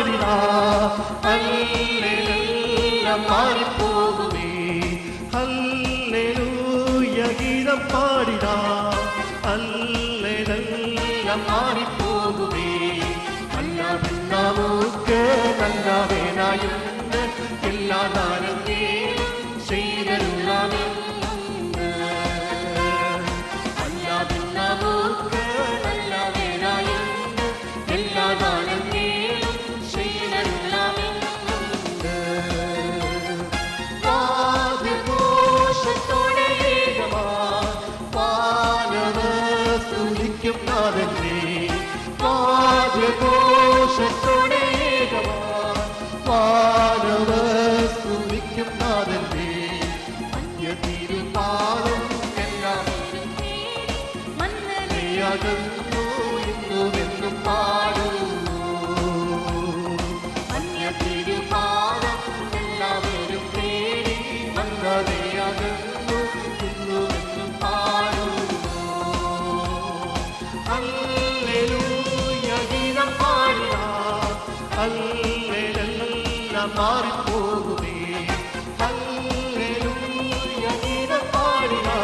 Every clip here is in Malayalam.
പാടിടാ എല്ലാം മാറിപ്പോകുമേ ഹല്ലേലൂയ ഗീതം പാടിടാ എല്ലാം മാറിപ്പോകുമേ നമുക്ക് നല്ല വേനായുണ്ട് എല്ലാ ദാനങ്ങളെയും ചെയ്തരുളാമേ നമുക്ക് നല്ല വേനായുണ്ട് എല്ലാ ദാനങ്ങളെയും ചെയ്തരുളാമേ വാദ്യഘോഷത്തോടെ സ്തുതിക്കും നാഥനെ വാദ്യഘോഷത്തോടെ സ്തുതിക്കും നാഥനെ അന്യതിരുപാദം എല്ലാം മന്നലയാകുന്നു എന്നുമെന്നും പാടുന്നു അന്യതിരുപാദം എല്ലാവരും തേടി മന്നലയാകുന്നു എന്നുമെന്നും പാടുന്നു ഹല്ലേലൂയ ഗീതം പാടിടാ ഹല്ലേലൂയ മാറിപ്പോകുമേ ഹല്ലേലൂയ ഗീതം പാടിടാ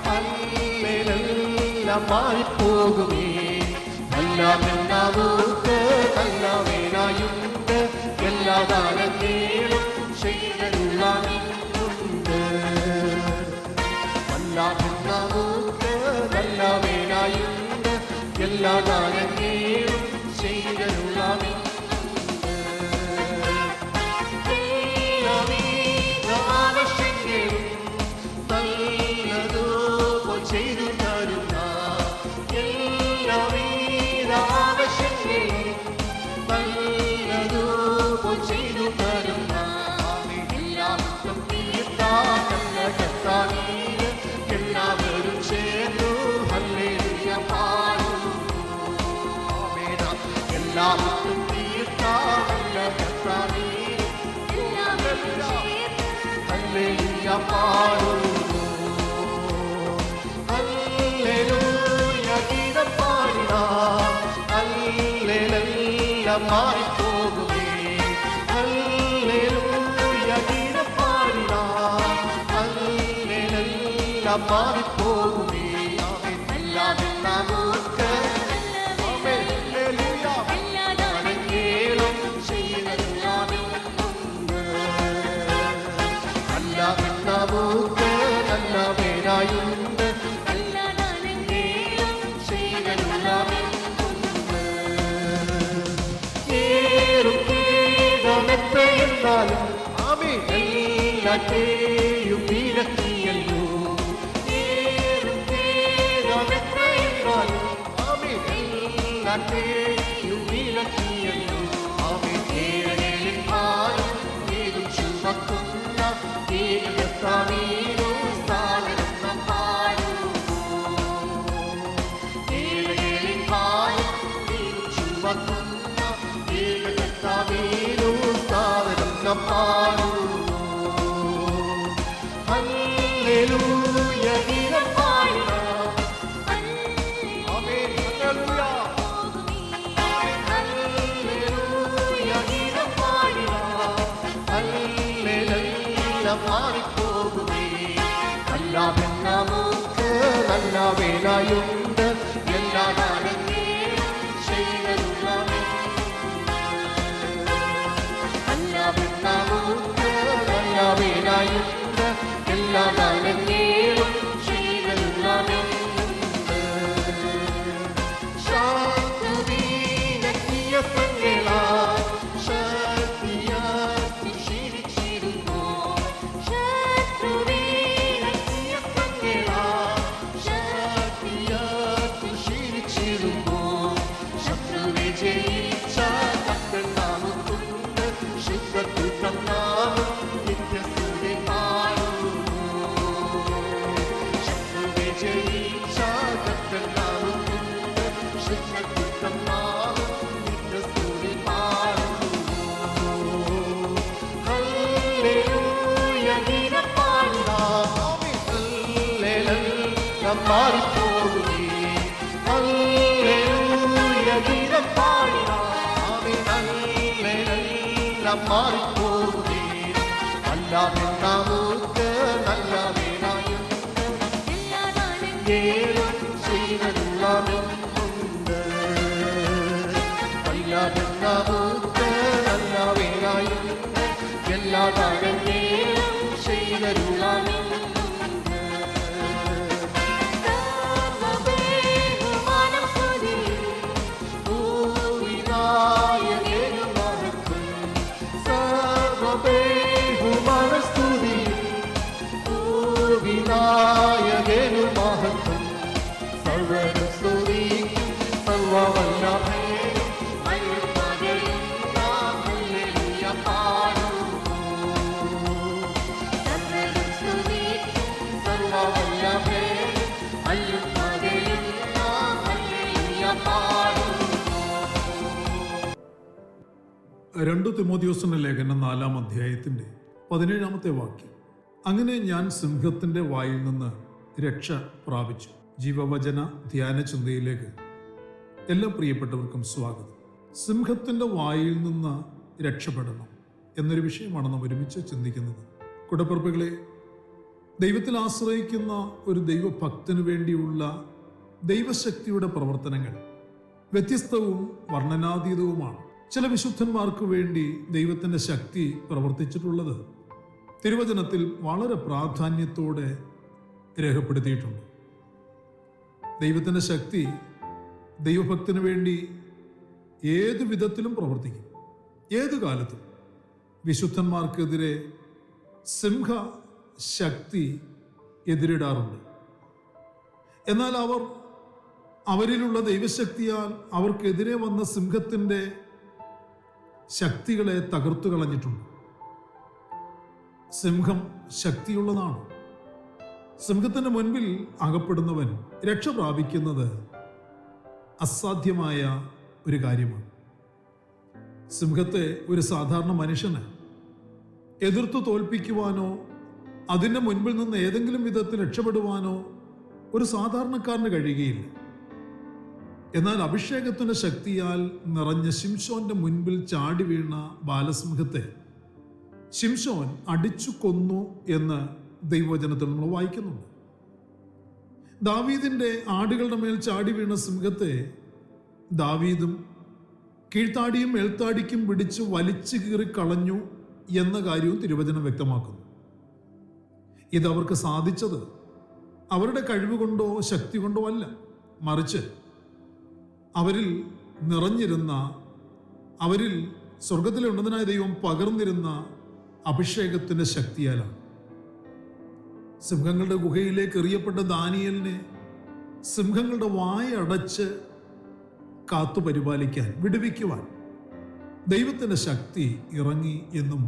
ഹല്ലേലൂയ മാറിപ്പോകുമേ നമുക്ക് നല്ല വേനായുണ്ട് എല്ലാ ദാനങ്ങളും ചെയ്തരുളാനുണ്ട് നമുക്ക് നല്ല വേനായുണ്ട് എല്ലാ ദാനങ്ങളും ചെയ്തരുളാനുണ്ട് ചെയ്തു തരുന്ന എല്ലാവിധ ആവശ്യങ്ങളെയും നല്ലതുപോലെ ചെയ്തു തരുന്ന എല്ലാവർക്കും എല്ലാവരും ചേർന്നു ഹല്ലേലൂയ പാടുന്നു എല്ലാവർക്കും ഹല്ലേലൂയ പാടുന്നു ഗീതം പാടിടാ ഹല്ലേലൂയ മാറിപ്പോകുമേ ഹല്ലേലൂയ ഗീതം പാടിടാ ഹല്ലേലൂയ മാറിപ്പോകുമേ നമുക്ക് നമുക്ക് നല്ല വേനായുണ്ട് ും എല്ലാറ്റേയും വിലക്കിയല്ലോ എല്ലാറ്റേയും വിലക്കിയല്ലോ ഏഴേലിൻ ഭാരം ഏതും ചുമക്കുന്ന ഏകത്താമീനോ സ്ഥാനം പാടുന്നു ഏഴേലിൻ ഭാരം ഏതും ചുമക്കുന്ന ഏകത്താമീനോ സ്ഥാനം പാടുന്നു ഹല്ലേലൂയ ഗീതം പാടിടാ ആമേൻ ഹല്ലേലൂയ ഗീതം പാടിടാ ഹല്ലേലൂയ മാറിപ്പോകുമേ നമുക്ക് നല്ല വേനായുണ്ട് എല്ലാ ദാനങ്ങളെയും ചെയ്തരുളാമേ നമുക്ക് നല്ല വേനായുണ്ട് എല്ലാ ദാനങ്ങളെയും ചെയ്തരുളാമേ ശാന്തിനക്കിയ പെങ്ങളാ ശക്തിയാക്കി ക്ഷീണിച്ചിരുന്നു ശത്രുവിനക്കിയ പെങ്ങളാ ശക്തിയാക്കി ക്ഷീണിച്ചിരുന്നു ശത്രുവെ ജയിച്ച കത്തൻ നാമത്തുണ്ട് ശുദ്ധത്വം നാമം നിത്യസ്തുതി പാടുന്നു ശത്രുവെ ജയിച്ച കത്തൻ നാമത്തുണ്ട് ശുദ്ധത്വം നാമം നിത്യസ്തുതി പാടുന്നു ഹല്ലേലൂയ ഗീതം പാടിടാ ഹല്ലേലൂയ മാറിപ്പോകുമേ ഹല്ലേലൂയ ഗീതം പാടിടാ വിനായകനു മഹത്വം സർവ്വരും സ്തുതിക്കും സർവ്വവല്ലഭേ ഹല്ലേലൂയ പാടുന്നു സർവ്വരും സ്തുതിക്കും സർവ്വവല്ലഭേ ഹല്ലേലൂയ പാടുന്നു. 2 തിമോഥെയോസിന്റെ ലേഖനം 4-ാം അധ്യായത്തിന്റെ 17-ാമത്തെ വാക്യം. അങ്ങനെ ഞാൻ സിംഹത്തിന്റെ വായിൽ നിന്ന് രക്ഷ പ്രാപിച്ചു. ജീവവചന ധ്യാന ചിന്തയിലേക്ക് എല്ലാ പ്രിയപ്പെട്ടവർക്കും സ്വാഗതം. സിംഹത്തിന്റെ വായിൽ നിന്ന് രക്ഷപ്പെടണം എന്നൊരു വിഷയമാണ് നാം ഒരുമിച്ച് ചിന്തിക്കുന്നത്. കൂടപ്പിറപ്പുകളെ, ദൈവത്തിൽ ആശ്രയിക്കുന്ന ഒരു ദൈവഭക്തന് വേണ്ടിയുള്ള ദൈവശക്തിയുടെ പ്രവർത്തനങ്ങൾ വ്യത്യസ്തവും വർണ്ണനാതീതവുമാണ്. ചില വിശുദ്ധന്മാർക്ക് വേണ്ടി ദൈവത്തിന്റെ ശക്തി പ്രവർത്തിച്ചിട്ടുള്ളത് തിരുവചനത്തിൽ വളരെ പ്രാധാന്യത്തോടെ രേഖപ്പെടുത്തിയിട്ടുണ്ട്. ദൈവത്തിന്റെ ശക്തി ദൈവഭക്തന് വേണ്ടി ഏതു വിധത്തിലും പ്രവർത്തിക്കും. ഏതു കാലത്തും വിശുദ്ധന്മാർക്കെതിരെ സിംഹ ശക്തി എതിരിടാറുണ്ട്. എന്നാൽ അവരിലുള്ള ദൈവശക്തിയാൽ അവർക്കെതിരെ വന്ന സിംഹത്തിന്റെ ശക്തികളെ തകർത്തു കളഞ്ഞിട്ടുണ്ട്. സിംഹം ശക്തിയുള്ളതാണ്. സിംഹത്തിന്റെ മുൻപിൽ അകപ്പെടുന്നവൻ രക്ഷ പ്രാപിക്കുന്നത് അസാധ്യമായ ഒരു കാര്യമാണ്. സിംഹത്തെ ഒരു സാധാരണ മനുഷ്യന് എതിർത്തു തോൽപ്പിക്കുവാനോ അതിൻ്റെ മുൻപിൽ നിന്ന് ഏതെങ്കിലും വിധത്തിൽ രക്ഷപ്പെടുവാനോ ഒരു സാധാരണക്കാരന് കഴിയുകയില്ല. എന്നാൽ അഭിഷേകത്തിന്റെ ശക്തിയാൽ നിറഞ്ഞ ശിംശോന്റെ മുൻപിൽ ചാടി വീണ ബാലസിംഹത്തെ ശിംശോൻ അടിച്ചു കൊന്നു എന്ന് ദൈവവചനത്തിൽ നമ്മൾ വായിക്കുന്നുണ്ട്. ദാവീദിന്റെ ആടുകളുടെ മേൽ ചാടി വീണ സിംഹത്തെ ദാവീദും കീഴ്ത്താടിയും മേൽത്താടിക്കും പിടിച്ച് വലിച്ചു കീറി കളഞ്ഞു എന്ന കാര്യവും തിരുവചനം വ്യക്തമാക്കുന്നു. ഇതവർക്ക് സാധിച്ചത് അവരുടെ കഴിവ് കൊണ്ടോ ശക്തി കൊണ്ടോ അല്ല, മറിച്ച് അവരിൽ നിറഞ്ഞിരുന്ന, അവരിൽ സ്വർഗത്തിലെ ഉന്നതനായ ദൈവം പകർന്നിരുന്ന അഭിഷേകത്തിന്റെ ശക്തിയാലാണ്. സിംഹങ്ങളുടെ ഗുഹയിലേക്ക് എറിയപ്പെട്ട ദാനിയേലിനെ സിംഹങ്ങളുടെ വായ അടച്ച് കാത്തു പരിപാലിക്കാൻ, വിടുവിക്കുവാൻ ദൈവത്തിന്റെ ശക്തി ഇറങ്ങി എന്നും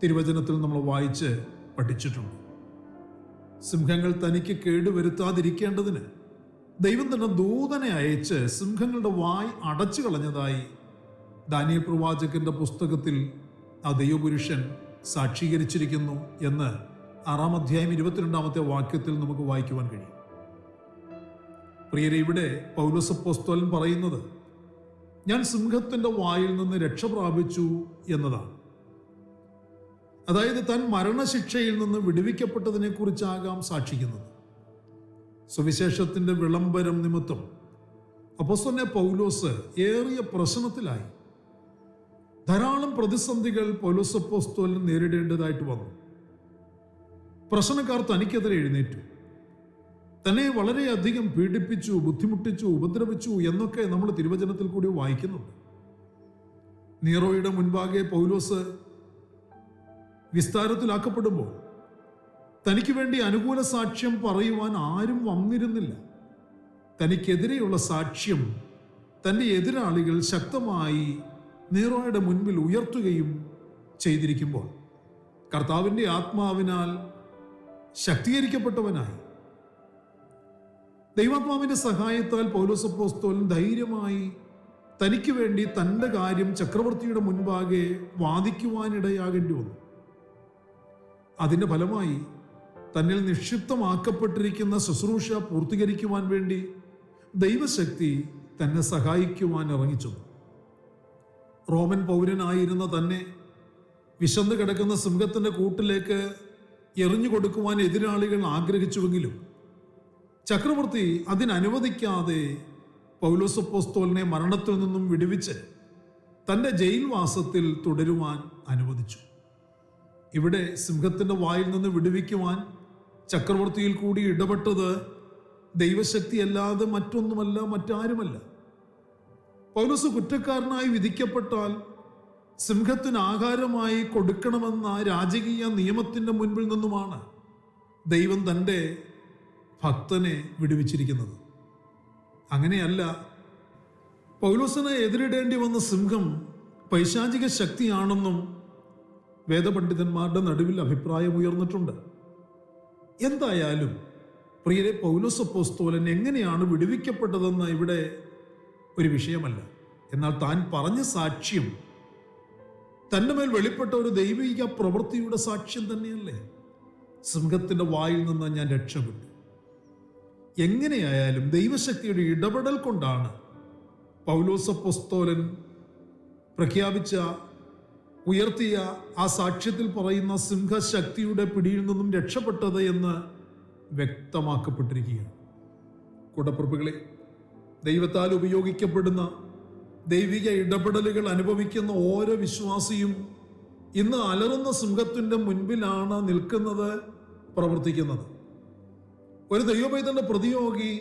തിരുവചനത്തിൽ നമ്മൾ വായിച്ച് പഠിച്ചിട്ടുണ്ട്. സിംഹങ്ങൾ തനിക്ക് കേടുവരുത്താതിരിക്കേണ്ടതിന് ദൈവം തന്നെ ദൂതനെ അയച്ച് സിംഹങ്ങളുടെ വായ് അടച്ചു കളഞ്ഞതായി ദാനിയേൽ പ്രവാചകന്റെ പുസ്തകത്തിൽ ആ ദൈവപുരുഷൻ സാക്ഷീകരിച്ചിരിക്കുന്നു എന്ന് 6-ാം അധ്യായം 22-ാമത്തെ വാക്യത്തിൽ നമുക്ക് വായിക്കുവാൻ കഴിയും. പ്രിയരെ, ഇവിടെ പൗലോസ് അപ്പോസ്തലൻ പറയുന്നത് ഞാൻ സിംഹത്തിന്റെ വായിൽ നിന്ന് രക്ഷ പ്രാപിച്ചു എന്നതാണ്. അതായത് താൻ മരണശിക്ഷയിൽ നിന്ന് വിടുവിക്കപ്പെട്ടതിനെ കുറിച്ചാകാം സാക്ഷിക്കുന്നത്. സുവിശേഷത്തിന്റെ വിളംബരം നിമിത്തം അപ്പോസ്തലനായ പൗലോസ് ഏറിയ പ്രശ്നത്തിലായി. ധാരാളം പ്രതിസന്ധികൾ പൗലോസ് അപ്പോസ്തലൻ നേരിടേണ്ടതായിട്ട് വന്നു. പ്രശ്നക്കാർ തനിക്കെതിരെ എഴുന്നേറ്റു, തന്നെ വളരെയധികം പീഡിപ്പിച്ചു, ബുദ്ധിമുട്ടിച്ചു, ഉപദ്രവിച്ചു എന്നൊക്കെ നമ്മൾ തിരുവചനത്തിൽ കൂടി വായിക്കുന്നുണ്ട്. നീറോയുടെ മുൻപാകെ പൗലോസ് വിസ്താരത്തിലാക്കപ്പെടുമ്പോൾ തനിക്ക് വേണ്ടി അനുകൂല സാക്ഷ്യം പറയുവാൻ ആരും വന്നിരുന്നില്ല. തനിക്കെതിരെയുള്ള സാക്ഷ്യം തൻ്റെ എതിരാളികൾ ശക്തമായി നീറോയുടെ മുൻപിൽ ഉയർത്തുകയും ചെയ്തിരിക്കുമ്പോൾ കർത്താവിൻ്റെ ആത്മാവിനാൽ ശക്തീകരിക്കപ്പെട്ടവനായി ദൈവാത്മാവിന്റെ സഹായത്താൽ പൗലോസ് അപ്പോസ്തലൻ ധൈര്യമായി തനിക്ക് വേണ്ടി തൻ്റെ കാര്യം ചക്രവർത്തിയുടെ മുൻപാകെ വാദിക്കുവാനിടയാകേണ്ടി വന്നു. അതിൻ്റെ ഫലമായി തന്നിൽ നിക്ഷിപ്തമാക്കപ്പെട്ടിരിക്കുന്ന ശുശ്രൂഷ പൂർത്തീകരിക്കുവാൻ വേണ്ടി ദൈവശക്തി തന്നെ സഹായിക്കുവാൻ ഇറങ്ങിച്ചു. റോമൻ പൗരനായിരുന്ന തന്നെ വിശന്നു കിടക്കുന്ന സിംഹത്തിന്റെ കൂട്ടിലേക്ക് എറിഞ്ഞു കൊടുക്കുവാൻ എതിരാളികൾ ആഗ്രഹിച്ചുവെങ്കിലും ചക്രവർത്തി അതിനനുവദിക്കാതെ പൗലോസ് അപ്പോസ്തലനെ മരണത്തിൽ നിന്നും വിടുവിച്ച് തൻ്റെ ജയിൽവാസത്തിൽ തുടരുവാൻ അനുവദിച്ചു. ഇവിടെ സിംഹത്തിന്റെ വായിൽ നിന്ന് വിടുവിക്കുവാൻ ചക്രവർത്തിയിൽ കൂടി ഇടപെട്ടത് ദൈവശക്തി അല്ലാതെ മറ്റൊന്നുമല്ല, മറ്റാരുമല്ല. പൗലോസ് കുറ്റക്കാരനായി വിധിക്കപ്പെട്ടാൽ സിംഹത്തിന് ആഹാരമായി കൊടുക്കണമെന്ന രാജകീയ നിയമത്തിന്റെ മുൻപിൽ നിന്നുമാണ് ദൈവം തൻ്റെ ഭക്തനെ വിടുവിച്ചിരിക്കുന്നത്. അങ്ങനെയല്ല, പൗലോസിനെ എതിരിടേണ്ടി വന്ന സിംഹം പൈശാചിക ശക്തിയാണെന്നും വേദപണ്ഡിതന്മാരുടെ നടുവിൽ അഭിപ്രായമുയർന്നിട്ടുണ്ട്. എന്തായാലും പ്രിയരെ, പൗലോസ് അപ്പോസ്തലൻ എങ്ങനെയാണ് വിടുവിക്കപ്പെട്ടതെന്ന് ഇവിടെ ഒരു വിഷയമല്ല. എന്നാൽ താൻ പറഞ്ഞ സാക്ഷ്യം തൻ്റെ മേൽ വെളിപ്പെട്ട ഒരു ദൈവിക പ്രവൃത്തിയുടെ സാക്ഷ്യം തന്നെയല്ലേ? സിംഹത്തിന്റെ വായിൽ നിന്ന് ഞാൻ രക്ഷപ്പെട്ടു. എങ്ങനെയായാലും ദൈവശക്തിയുടെ ഇടപെടൽ കൊണ്ടാണ് പൗലോസ് അപ്പോസ്തലൻ പ്രഖ്യാപിച്ച, ഉയർത്തിയ ആ സാക്ഷ്യത്തിൽ പറയുന്ന സിംഹശക്തിയുടെ പിടിയിൽ നിന്നും രക്ഷപ്പെട്ടത് എന്ന് വ്യക്തമാക്കപ്പെട്ടിരിക്കുകയാണ്. കൂടപ്പിറപ്പുകളെ, ദൈവത്താൽ ഉപയോഗിക്കപ്പെടുന്ന ദൈവിക ഇടപെടലുകൾ അനുഭവിക്കുന്ന ഓരോ വിശ്വാസിയും ഇന്ന് അലറുന്ന സിംഹത്തിന്റെ മുൻപിലാണ് നിൽക്കുന്നത്, പ്രവർത്തിക്കുന്നത്. ഒരു ദൈവപൈതന്റെ പ്രതിയോഗി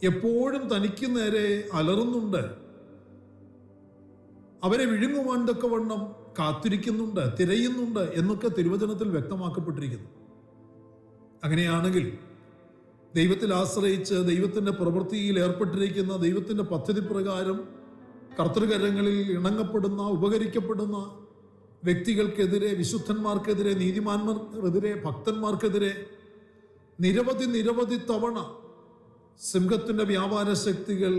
എപ്പോഴും തനിക്ക് നേരെ അലറുന്നുണ്ട്, അവരെ വിഴുങ്ങുവാൻ തക്കവണ്ണം കാത്തിരിക്കുന്നുണ്ട്, തിരയുന്നുണ്ട് എന്നൊക്കെ തിരുവചനത്തിൽ വ്യക്തമാക്കപ്പെട്ടിരിക്കുന്നു. അങ്ങനെയാണെങ്കിൽ ദൈവത്തിൽ ആശ്രയിച്ച് ദൈവത്തിന്റെ പ്രവൃത്തിയിൽ ഏർപ്പെട്ടിരിക്കുന്ന, ദൈവത്തിന്റെ പദ്ധതി പ്രകാരം കർത്തൃകരങ്ങളിൽ ഇണങ്ങപ്പെടുന്ന, ഉപകരിക്കപ്പെടുന്ന വ്യക്തികൾക്കെതിരെ, വിശുദ്ധന്മാർക്കെതിരെ, നീതിമാന്മാർക്കെതിരെ, ഭക്തന്മാർക്കെതിരെ നിരവധി തവണ സിംഹത്തിന്റെ വ്യാപാര ശക്തികൾ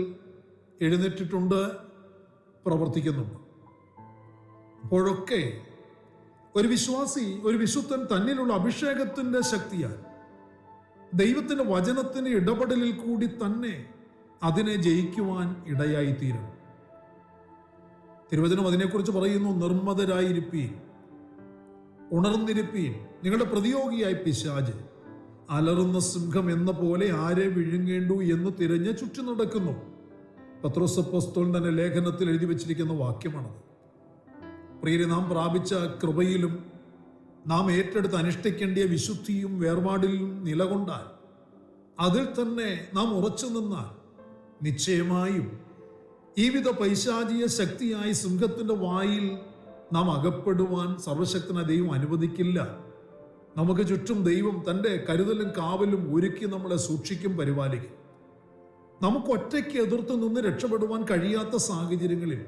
എഴുന്നേറ്റിട്ടുണ്ട്, പ്രവർത്തിക്കുന്നുണ്ട്. അപ്പോഴൊക്കെ ഒരു വിശ്വാസി, ഒരു വിശുദ്ധൻ തന്നിലുള്ള അഭിഷേകത്തിന്റെ ശക്തിയാൽ, ദൈവത്തിന്റെ വചനത്തിന്റെ ഇടപെടലിൽ കൂടി തന്നെ അതിനെ ജയിക്കുവാൻ ഇടയായിത്തീരണം. തിരുവചനം അതിനെക്കുറിച്ച് പറയുന്നു, നിർമ്മതരായിരിപ്പീൻ, ഉണർന്നിരിപ്പീൻ, നിങ്ങളുടെ പ്രതിയോഗിയായി പിശാച് അലറുന്ന സിംഹം എന്ന പോലെ ആരെ വിഴുങ്ങേണ്ടു എന്ന് തിരഞ്ഞ് ചുറ്റി നടക്കുന്നു. പത്രോസ് അപ്പോസ്തലൻ തന്നെ ലേഖനത്തിൽ എഴുതി വച്ചിരിക്കുന്ന വാക്യമാണത്. പ്രിയരെ, നാം പ്രാപിച്ച കൃപയിലും നാം ഏറ്റെടുത്ത് അനുഷ്ഠിക്കേണ്ടിയ വിശുദ്ധിയും വേർപാടിലും നിലകൊണ്ടാൽ, അതിൽ തന്നെ നാം ഉറച്ചു നിന്നാൽ നിശ്ചയമായും ഈ വിധ പൈശാചിക ശക്തിയായി സിംഹത്തിന്റെ വായിൽ നാം അകപ്പെടുവാൻ സർവശക്തനായ ദൈവം അനുവദിക്കില്ല. നമുക്ക് ചുറ്റും ദൈവം തൻ്റെ കരുതലും കാവലും ഒരുക്കി നമ്മളെ സൂക്ഷിക്കും, പരിപാലിക്കും. നമുക്ക് ഒറ്റയ്ക്ക് എതിർത്ത് നിന്ന് രക്ഷപ്പെടുവാൻ കഴിയാത്ത സാഹചര്യങ്ങളിൽ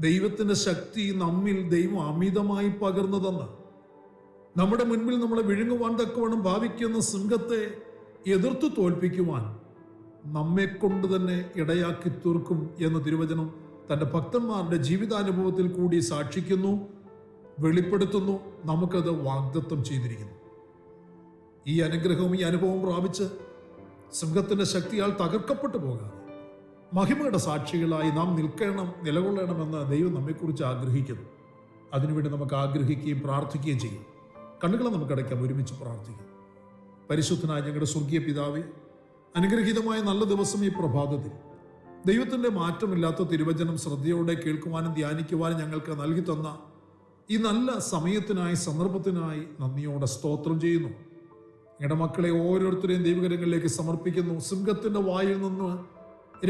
ദൈവത്തിന്റെ ശക്തി നമ്മിൽ ദൈവം അമിതമായി പകർന്നതെന്ന്, നമ്മുടെ മുൻപിൽ നമ്മളെ വിഴുങ്ങുവാൻ തക്കവണ്ണം ഭാവിക്കുന്ന സിംഹത്തെ എതിർത്ത് തോൽപ്പിക്കുവാൻ നമ്മെ കൊണ്ട് തന്നെ ഇടയാക്കി തീർക്കും എന്ന് തിരുവചനം തൻ്റെ ഭക്തന്മാരുടെ ജീവിതാനുഭവത്തിൽ കൂടി സാക്ഷിക്കുന്നു, വെളിപ്പെടുത്തുന്നു, നമുക്കത് വാഗ്ദത്തം ചെയ്തിരിക്കുന്നു. ഈ അനുഗ്രഹവും ഈ അനുഭവവും പ്രാപിച്ച് സിംഹത്തിന്റെ ശക്തിയാൽ തകർക്കപ്പെട്ടു പോകാതെ മഹിമയുടെ സാക്ഷികളായി നാം നിൽക്കണം, നിലകൊള്ളണമെന്ന് ദൈവം നമ്മെക്കുറിച്ച് ആഗ്രഹിക്കുന്നു. അതിനുവേണ്ടി നമുക്ക് ആഗ്രഹിക്കുകയും പ്രാർത്ഥിക്കുകയും ചെയ്യും. കണ്ണുകളെ നമുക്ക് അടയ്ക്കാം, ഒരുമിച്ച് പ്രാർത്ഥിക്കാം. പരിശുദ്ധനായ ഞങ്ങളുടെ സ്വർഗീയ പിതാവേ, അനുഗ്രഹീതമായ നല്ല ദിവസം ഈ പ്രഭാതത്തിൽ ദൈവത്തിൻ്റെ മാറ്റമില്ലാത്ത തിരുവചനം ശ്രദ്ധയോടെ കേൾക്കുവാനും ധ്യാനിക്കുവാനും ഞങ്ങൾക്ക് നൽകി തന്ന ഈ നല്ല സമയത്തിനായി, സന്ദർഭത്തിനായി നന്ദിയോടെ സ്തോത്രം ചെയ്യുന്നു. ഞങ്ങളുടെ മക്കളെ ഓരോരുത്തരെയും ദൈവകരങ്ങളിലേക്ക് സമർപ്പിക്കുന്നു. സിംഹത്തിന്റെ വായിൽ നിന്ന്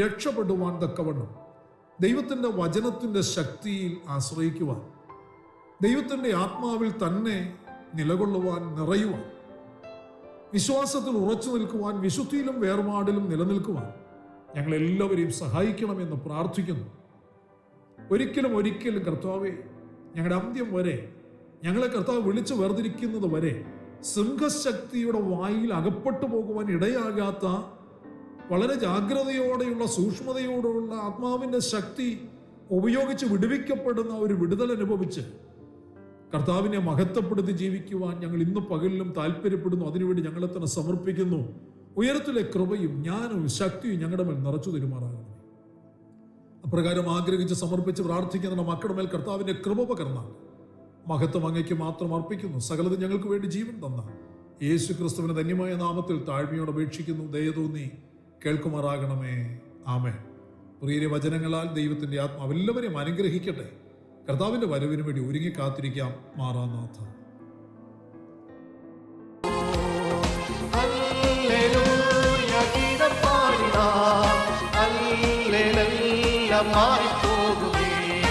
രക്ഷപ്പെടുവാൻ തക്കവണ്ണം ദൈവത്തിൻ്റെ വചനത്തിൻ്റെ ശക്തിയിൽ ആശ്രയിക്കുവാൻ, ദൈവത്തിൻ്റെ ആത്മാവിൽ തന്നെ നിലകൊള്ളുവാൻ, നിറയുവാൻ, വിശ്വാസത്തിൽ ഉറച്ചു നിൽക്കുവാൻ, വിശുദ്ധിയിലും വേർപാടിലും നിലനിൽക്കുവാൻ ഞങ്ങളെല്ലാവരെയും സഹായിക്കണമെന്ന് പ്രാർത്ഥിക്കുന്നു. ഒരിക്കലും കർത്താവേ, ഞങ്ങളുടെ അന്ത്യം വരെ, ഞങ്ങളെ കർത്താവ് വിളിച്ചു വേർതിരിക്കുന്നത് വരെ സിംഹശക്തിയുടെ വായിൽ അകപ്പെട്ടു പോകുവാൻ ഇടയാകാത്ത, വളരെ ജാഗ്രതയോടെയുള്ള, സൂക്ഷ്മതയോടെയുള്ള ആത്മാവിൻ്റെ ശക്തി ഉപയോഗിച്ച് വിടുവിക്കപ്പെടുന്ന ഒരു വിടുതൽ അനുഭവിച്ച് കർത്താവിനെ മഹത്വപ്പെടുത്തി ജീവിക്കുവാൻ ഞങ്ങൾ ഇന്ന് പകലിലും താല്പര്യപ്പെടുന്നു. അതിനുവേണ്ടി ഞങ്ങളെ തന്നെ സമർപ്പിക്കുന്നു. ഉയരത്തിലെ കൃപയും ജ്ഞാനവും ശക്തിയും ഞങ്ങളുടെ മേൽ നിറച്ചു തരുമാറാകണം. അപ്രകാരം ആഗ്രഹിച്ച് സമർപ്പിച്ച് പ്രാർത്ഥിക്കുന്ന മക്കളുടെ മേൽ കർത്താവിന്റെ കൃപ പകർന്നാൽ മഹത്വം അങ്ങയ്ക്ക് മാത്രം അർപ്പിക്കുന്നു. സകലതും ഞങ്ങൾക്ക് വേണ്ടി ജീവൻ തന്ന യേശു ക്രിസ്തുവിന്റെ ധന്യമായ നാമത്തിൽ താഴ്മയോടെ അപേക്ഷിക്കുന്നു. ദയതോന്നി കേൾക്കുമാറാകണമേ. ആമേൻ. പ്രിയ വചനങ്ങളാൽ ദൈവത്തിന്റെ ആത്മാവ് എല്ലാവരെയും അനുഗ്രഹിക്കട്ടെ. കർത്താവിന്റെ വരവിന് വേണ്ടി ഒരുങ്ങി കാത്തിരിക്കാം. മാറാനാഥ. മാറിപ്പോകുമേ.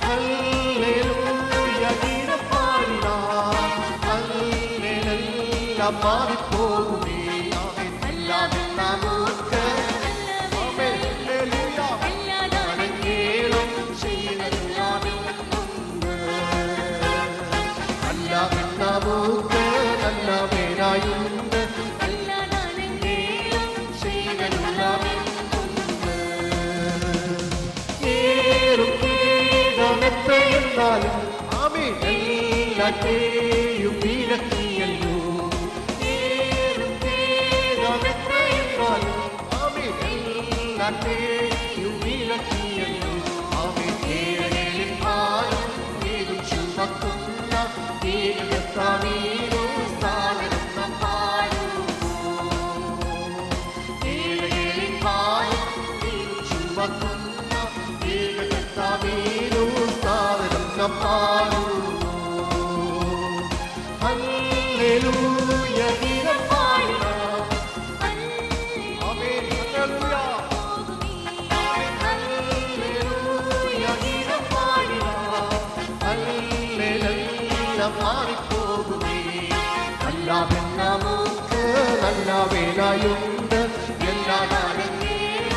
ഹല്ലേലൂയ ഗീതം പാടിടാം. ഹല്ലേലൂയ മാറിപ്പോകുമേ. ആമേൻ. എല്ലാം നമുക്ക് ആമേൻ. ഹല്ലേലൂയ വണങ്ങേണം ചെയ്യുന്നതെല്ലാം ഉണ്ട്. എല്ലാം നമുക്ക് നല്ലവനായുണ്ട്. ും ആമേൻ എല്ലാറ്റേയും വിലക്കിയല്ലോ. ആമേൻ എല്ലാറ്റേയും വിലക്കിയല്ലോ. ആമേൻ ഏഴേലിൻ ഭാരം ഏതും ചുമക്കുന്ന ഏകസ്ഥാനീരോ സ്ഥാനം നാം പാടുന്നു. ഏഴേലിൻ ഭാരം ഏതും ചുമക്കുന്ന ഏകസ്ഥാനീരോ സ്ഥാനം നാം പാടുന്നു. ഹല്ലേലൂയ ഗീതം പാടിടാം. ആമേൻ. ഹല്ലേലൂയ. ഹല്ലേലൂയ ഗീതം പാടിടാം. ഹല്ലേലൂയ മാറിപ്പോകുമേ. എല്ലാം നമുക്ക് നല്ല വേലയുണ്ട്. എല്ലാ നാളെയും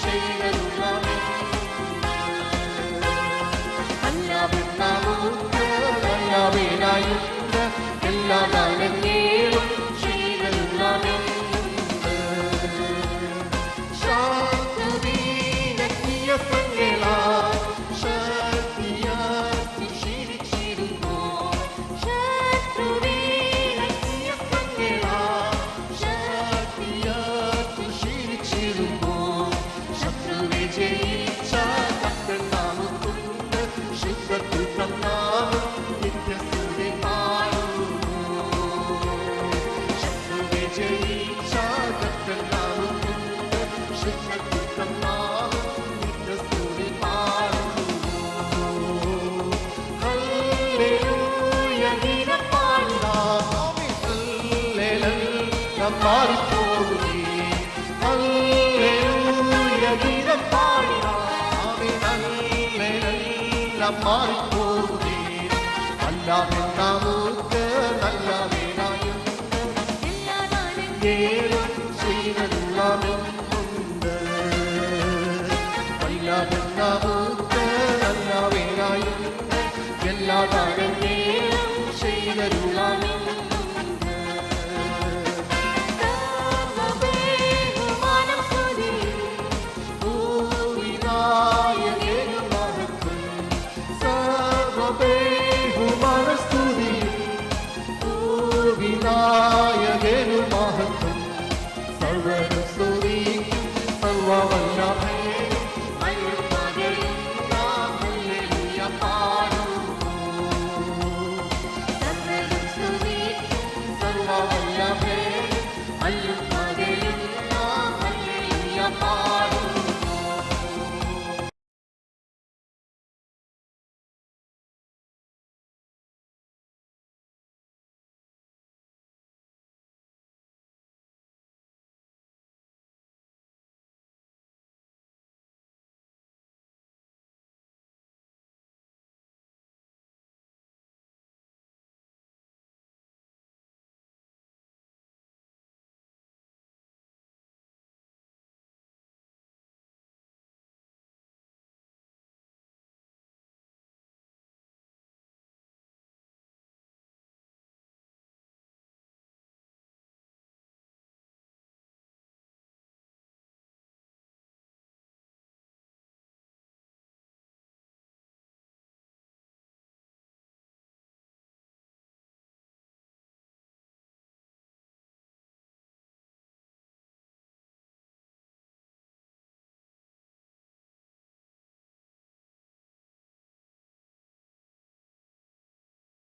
ചെയ്തതുള്ളവേ. എല്ലാം നമുക്ക് നല്ല വേലയുണ്ട്. എല്ലാ നാളെയും ചെയ്തതുള്ളവേ. ശാന്തവീനക്കിയ സങ്കേളാ ശക്തിയാക്കി ക്ഷീണിച്ചിരുന്നു. ശത്രുവീനക്കിയ സങ്കേളാ ശക്തിയാക്കി ക്ഷീണിച്ചിരുന്നു. ശത്രുവെ ജയിച്ച കർത്തൻ നാമത്തുണ്ട്. ശുദ്ധത്തിൽ നാമം നിത്യസ്തുതി പാടുന്നു. ശത്രുവെ ജയിച്ച കർത്തൻ നാമത്തുണ്ട്. ശുദ്ധത്തിൽ നാമം നിത്യസ്തുതി പാടുന്നു. ഹല്ലേലൂയ ഗീതം പാടിടാം. ആമേൻ. ഹല്ലേലൂയ മാറിപ്പോകുമേ. ഹല്ലേലൂയ ഗീതം പാടിടാം. ആമേൻ. ഹല്ലേലൂയ മാറിപ്പോകുമേ. എല്ലാം നമുക്ക് നല്ല വേലയുണ്ട്. ഏതും ചെയ്തതുള്ളവനുണ്ട്. എല്ലാം നമുക്ക് നല്ല വേലയുണ്ട്. എല്ലാ നാളും ചെയ്തതുള്ള